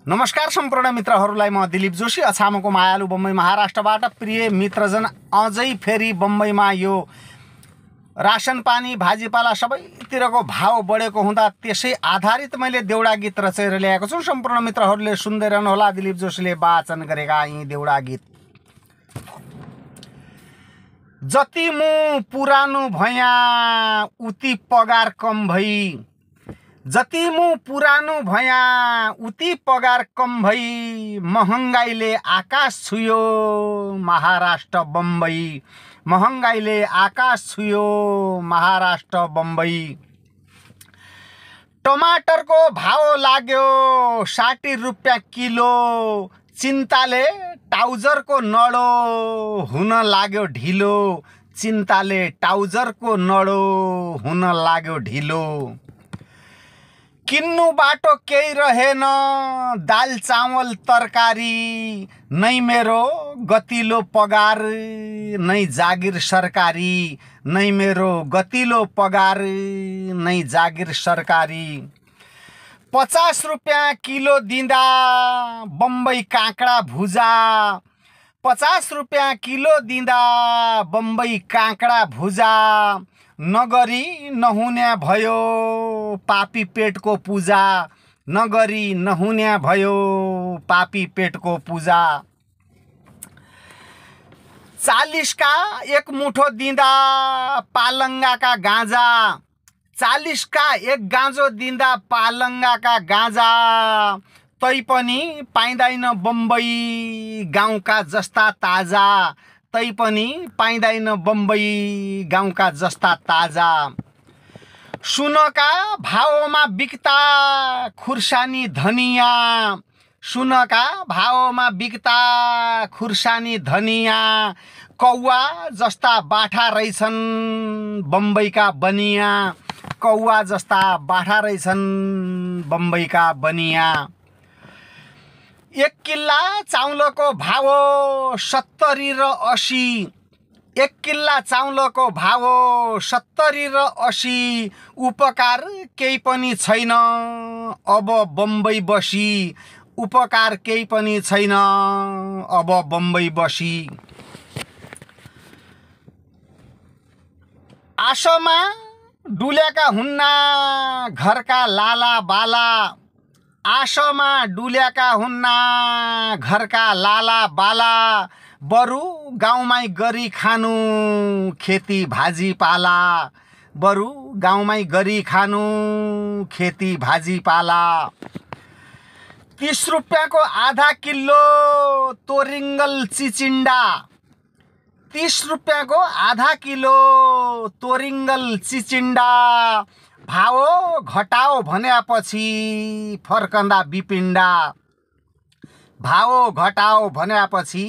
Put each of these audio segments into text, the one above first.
नमस्कार सम्पूर्ण मित्रहरूलाई, म दिलीप जोशी अछामको मायालु बम्बई महाराष्ट्रबाट। प्रिय मित्रजन, अझै फेरि बम्बईमा यो रासन पानी भाजीपाला सबैतिरको भाव बढेको हुँदा त्यसै आधारित मैले देउडा गीत रचेर ल्याएको छु। सम्पूर्ण मित्रहरूले सुन्दै रहनुहोला। दिलीप जोशीले वाचन गरेका यी देउडा गीत। जति मु पुरानो भया उति पगार कम भई, जति मु पुरानो भया उति पगार कम भई, महँगाईले आकाश छुयो महाराष्ट्र बम्बई, महँगाईले आकाश छुयो महाराष्ट्र बम्बई। टमाटरको भाव लाग्यो 60 रुपियाँ किलो, चिन्ताले टाउजरको नडो हुन लाग्यो ढिलो, चिन्ताले टाउजरको नडो हुन लाग्यो ढिलो। किन्नु बाटो केही रहेन, दाल चामल तरकारी, नै मेरो गतिलो पगार नै जागिर सरकारी, नै मेरो गतिलो पगार नै जागिर सरकारी। 50 रुपियाँ किलो दिँदा बम्बई काँक्रा भुजा, 50 रुपियाँ किलो दिँदा बम्बई काँक्रा भुजा, नगरी नहुने भयो पापी पेटको पूजा, नगरी नहुने भयो पापी पेटको पूजा। 40 का एक मुठो दिँदा पालङ्गाका गाँजा, 40 का एक गाँजो दिँदा पालङ्गाका गाँजा, तैपनि पाइँदैन बम्बई गाउँका जस्ता ताजा, तैपनि पाइँदैन बम्बई गाउँका जस्ता ताजा। सुनका भावमा बिक्ता खुर्सानी धनिया, सुनका भावमा बिक्ता खुर्सानी धनिया, कौवा जस्ता बाठा रहेछन् बम्बईका बनिया, कौवा जस्ता बाठा रहेछन् बम्बईका बनिया। 1 किल्ला चाउलको भाव 70 र 80, 1 किल्ला चाउलको भाव 70 र 80, उपकार केही पनि छैन अब बम्बई बसी, उपकार केही पनि छैन अब बम्बई बसी। आशामा डुलेका हुन्ना घरका लाला बाला, आशामा डुलेका हुन्ना घरका लाला बाला, बरु गाउँमै गरी खानु खेती भाजी पाला, बरु गाउँमै गरी खानु खेती भाजी पाला। 30 रुपियाँको आधा किलो तोरिङ्गल चिचिन्डा, 30 रुपियाँको आधा किलो तोरिङ्गल चिचिन्डा, भाव घटाओ भनेपछि फर्कँदा बिपिन्डा, भाव घटाओ भनेपछि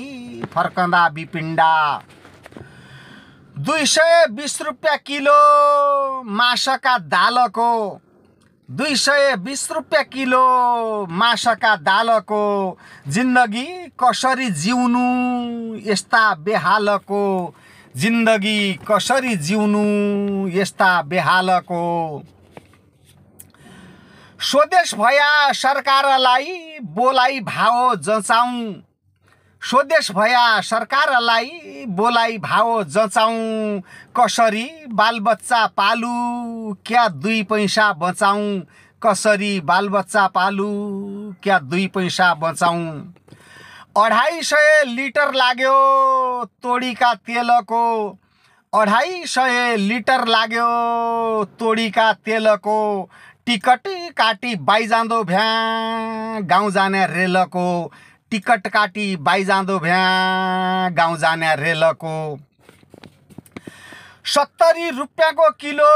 फर्कँदा बिपिन्डा। 220 रुपियाँ किलो मासका दालको, 220 रुपियाँ किलो मासका दालको, जिन्दगी कसरी जिउनु यस्ता बेहालको, जिन्दगी कसरी जिउनु यस्ता बेहालको। स्वदेश भया सरकारलाई बोलाई भाव जचाउँ, स्वदेश भया सरकारलाई बोलाई भाव जचाउँ, कसरी बालबच्चा पालु क्या 2 पैसा बचाउँ, कसरी बालबच्चा पालु क्या 2 पैसा बचाउँ। 250 लिटर लाग्यो तोडीका तेलको, 250 लिटर लाग्यो तोडीका तेलको, टिकट काटी बाइजाँदो भ्या गाउँ जाने रेलको, टिकट काटी बाइजाँदो भ्या गाउँ जाने रेलको। 70 रुपियाँको किलो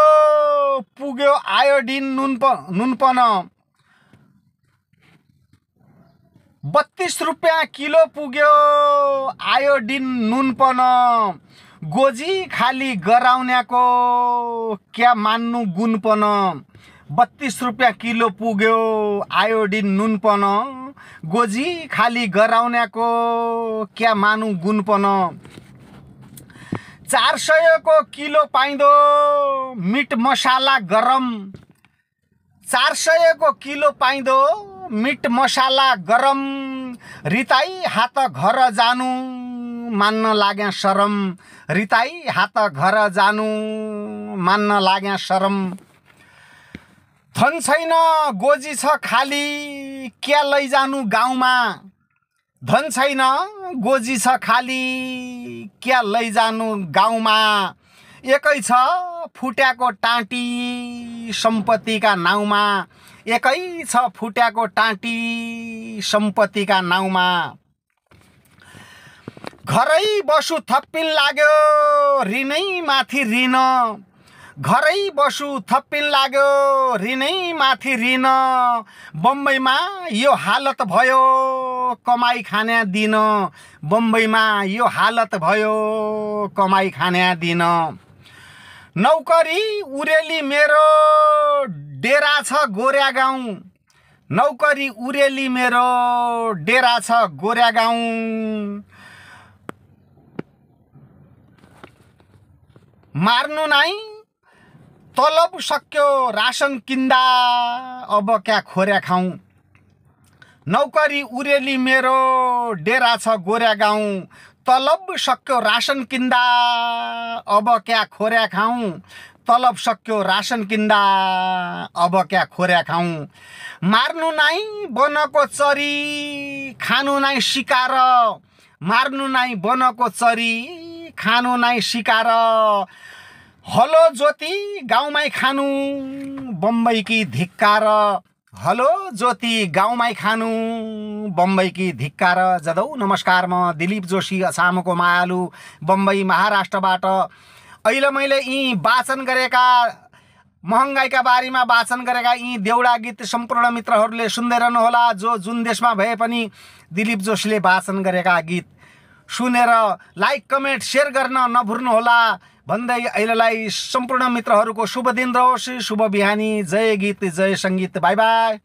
पुग्यो आयोडिन नुनपन, 32 रुपियाँ किलो पुग्यो आयोडिन नुनपन, गोजी खाली गराउन्याको क्या मान्नु गुणपन, 32 रुपियाँ किलो पुग्यो आयोडिन नुनपन, गोजी खाली गराउन्याको क्या मानु गुणपन। 400 को किलो पाइँदो मिट मसाला गरम, 400 को किलो पाइँदो मिट मसाला गरम रिताई हात घर जानु मान्न लाग्या शरम रिताई हात घर जानु मान्न लाग्या शरम धन छैन गोजी छ खाली क्या लैजानु गाउँमा धन छैन गोजी छ खाली क्या लैजानु गाउँमा एकै छ फुट्याको टाँटी सम्पत्तिका नाउँमा एकै छ फुट्याको टाँटी सम्पत्तिका नाउँमा घरै बसु थप्पिन लाग्यो ऋणै माथि ऋण घरै बसु थप्पिन लाग्यो ऋणै माथि ऋण बम्बईमा यो हालत भयो कमाई खाने दिन बम्बईमा यो हालत भयो कमाई खाने दिन नौकरी उरेली मेरो डेरा छ गोर्या गाउँ नौकरी उरेली मेरो डेरा छ गोर्या गाउँ मार्नु नाइ तलब सक्यो रासन किन्दा अब क्या खोर्या खाउँ नौकरी उरेली मेरो डेरा छ गोर्या गाउँ तलब सक्यो रासन किन्दा अब क्या खोर्या खाउँ तलब सक्यो रासन किन्दा अब क्या खोर्या खाउँ मार्नु नाइ बनको चरी खानु नाइ सिकार मार्नु नाइ बनको चरी खानु नाइ सिकार हलो ज्योति गाउँमै खानु बम्बईकी धिक्कार हलो ज्योति गाउँमै खानु बम्बईकी धिक्कार जदौ नमस्कार म दिलीप जोशी अछामको मायालु बम्बई महाराष्ट्रबाट अहिले मैले यी वाचन गरेका महँगाईका बारेमा वाचन गरेका यी देउडा गीत सम्पूर्ण मित्रहरूले सुन्दै रहनुहोला जो जुन देशमा भए पनि दिलीप जोशीले वाचन गरेका गीत सुनेर लाइक कमेन्ट शेयर गर्न नभुल्नुहोला भन्दै अहिलेलाई सम्पूर्ण मित्रहरूको शुभ दिन रहोस् शुभ बिहानी जय गीत जय सङ्गीत बाई बाई।